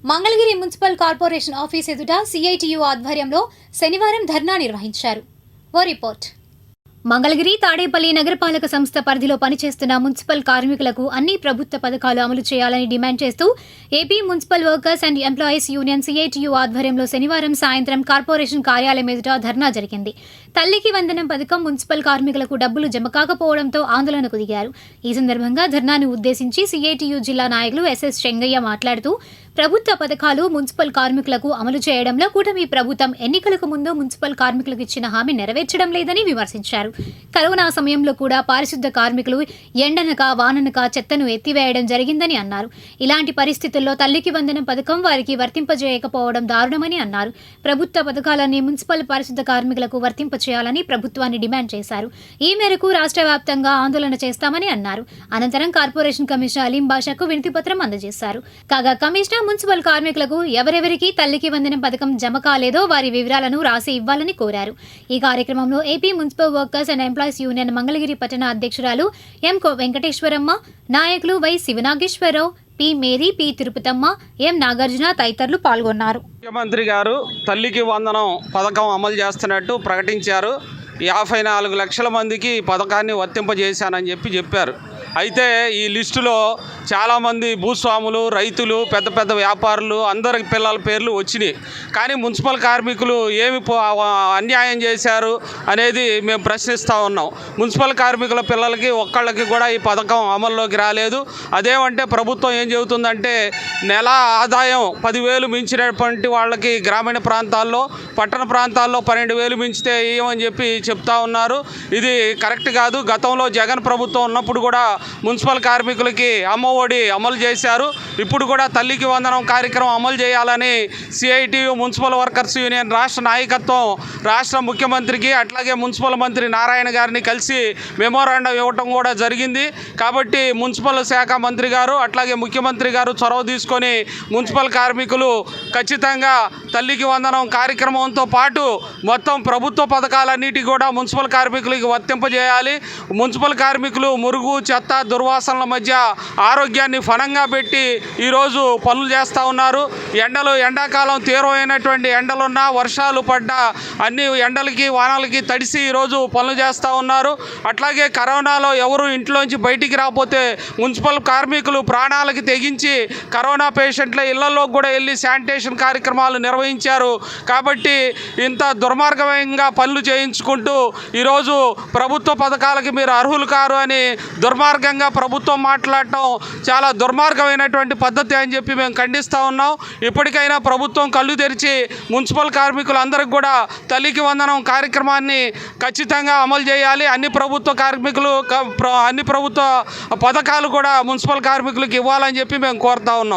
Mangalagiri municipal corporation office ఎదుట CITU ఆధ్వర్యంలో శనివారం ధర్నా నిర్వహించారు. ఓ రిపోర్ట్. మంగళగిరి తాడేపల్లి నగరపాలక సంస్థ పరిధిలో పనిచేస్తున్న మున్సిపల్ కార్మికులకు అన్ని ప్రభుత్వ పథకాలు అమలు చేయాలని డిమాండ్ చేస్తూ AP municipal workers and employees union CITU ఆధ్వర్యంలో శనివారం సాయంత్రం కార్పొరేషన్ కార్యాలయం ఎదుట ధర్నా జరిగింది. తల్లికి వందనం పథకం మున్సిపల్ కార్మికులకు డబ్బులు జమ కాకపోవడంతో ఆందోళనకు దిగారు. ఈ సందర్భంగా ధర్నాను ఉద్దేశించి సిఐటియు జిల్లా నాయకులు ఎస్ఎస్ చెంగయ్య మాట్లాడుతూ ప్రభుత్వ పథకాలు మున్సిపల్ కార్మికులకు అమలు చేయడంలో కూటమి ప్రభుత్వం ఎన్నికలకు ముందు మున్సిపల్ కార్మికులకు ఇచ్చిన హామీ నెరవేర్చడం లేదని విమర్శించారు. కరోనా సమయంలో కూడా పారిశుద్ధ కార్మికులు ఎండనక వాననక చెత్తను ఎత్తివేయడం జరిగిందని అన్నారు. ఇలాంటి పరిస్థితుల్లో తల్లికి వందనం పథకం వారికి వర్తింపజేయకపోవడం దారుణమని అన్నారు. ప్రభుత్వ పథకాలన్నీ మున్సిపల్ పారిశుద్ధ కార్మికులకు వర్తింపచేయాలని ప్రభుత్వాన్ని డిమాండ్ చేశారు. ఈ మేరకు రాష్ట్ర వ్యాప్తంగా ఆందోళన చేస్తామని అన్నారు. అనంతరం కార్పొరేషన్ కమిషనర్ అలీం బాషాకు వినతిపత్రం అందజేశారు. కాగా కమిషనర్ మున్సిపల్ కార్మికులకు ఎవరెవరికి తల్లికి వందనం పథకం జమ కాలేదో వారి వివరాలను రాసి ఇవ్వాలని కోరారు. ఈ కార్యక్రమంలో AP municipal workers and employees union Mangalagiri పట్టణ అధ్యక్షురాలు ఎం వెంకటేశ్వరమ్మ, నాయకులు Y Sivanageswararao, P Mary, P Tirupatamma, M Nagarjuna తదితరులు పాల్గొన్నారు. ముఖ్యమంత్రి గారు తల్లికి వందనం పథకం అమలు చేస్తున్నట్టు ప్రకటించారు. 54 లక్షల మందికి పథకాన్ని వర్తింపజేశానని చెప్పారు. అయితే ఈ లిస్టులో చాలామంది భూస్వాములు, రైతులు, పెద్ద పెద్ద వ్యాపారులు అందరి పిల్లల పేర్లు వచ్చినాయి. కానీ మున్సిపల్ కార్మికులు ఏమి అన్యాయం చేశారు అనేది మేము ప్రశ్నిస్తూ ఉన్నాం. మున్సిపల్ కార్మికుల పిల్లలకి ఒక్కళ్ళకి కూడా ఈ పథకం అమల్లోకి రాలేదు. అదేమంటే ప్రభుత్వం ఏం చెబుతుందంటే నెల ఆదాయం 10,000 మించినటువంటి వాళ్ళకి గ్రామీణ ప్రాంతాల్లో, పట్టణ ప్రాంతాల్లో 12,000 మించితే ఏమని చెప్తా ఉన్నారు. ఇది కరెక్ట్ కాదు. గతంలో జగన్ ప్రభుత్వం ఉన్నప్పుడు కూడా మున్సిపల్ కార్మికులకి అమ్మఒడి అమలు చేశారు. ఇప్పుడు కూడా తల్లికి వందనం కార్యక్రమం అమలు చేయాలని సిఐటియు మున్సిపల్ వర్కర్స్ యూనియన్ రాష్ట్ర నాయకత్వం రాష్ట్ర ముఖ్యమంత్రికి అట్లాగే మున్సిపల్ మంత్రి నారాయణ గారిని కలిసి మెమోరాండం ఇవ్వటం కూడా జరిగింది. కాబట్టి మున్సిపల్ శాఖ మంత్రి గారు అట్లాగే ముఖ్యమంత్రి గారు చొరవ తీసుకొని మున్సిపల్ కార్మికులు ఖచ్చితంగా తల్లికి వందనం కార్యక్రమంతో పాటు మొత్తం ప్రభుత్వ పథకాలన్నిటి కూడా మున్సిపల్ కార్మికులకి వర్తింపజేయాలి. మున్సిపల్ కార్మికులు మురుగు, చెత్త, దుర్వాసనల మధ్య ఆరోగ్యాన్ని ఫలంగా పెట్టి ఈరోజు పనులు చేస్తూ ఉన్నారు. ఎండాకాలం తీవ్రమైనటువంటి ఎండలున్నా, వర్షాలు పడ్డా అన్ని ఎండలకి వానలకి తడిసి ఈరోజు పనులు చేస్తూ ఉన్నారు. అట్లాగే కరోనాలో ఎవరు ఇంట్లోంచి బయటికి రాకపోతే మున్సిపల్ కార్మికులు ప్రాణాలకి తెగించి కరోనా పేషెంట్ల ఇళ్లలో కూడా వెళ్ళి శానిటేషన్ కార్యక్రమాలు నిర్వహించారు. కాబట్టి ఇంత దుర్మార్గంగా పనులు చేయించుకుంటూ ఈరోజు ప్రభుత్వ పథకాలకి మీరు అర్హులు కారు అని దుర్మార్గంగా ప్రభుత్వం మాట్లాడటం చాలా దుర్మార్గమైనటువంటి పద్ధతి అని చెప్పి మేము ఖండిస్తూ ఉన్నాం. ఇప్పటికైనా ప్రభుత్వం కళ్ళు తెరిచి మున్సిపల్ కార్మికులందరికీ కూడా తల్లికి వందనం కార్యక్రమాన్ని ఖచ్చితంగా అమలు చేయాలి. అన్ని ప్రభుత్వ పథకాలు కూడా మున్సిపల్ కార్మికులకు ఇవ్వాలని చెప్పి మేము కోరుతా ఉన్నాం.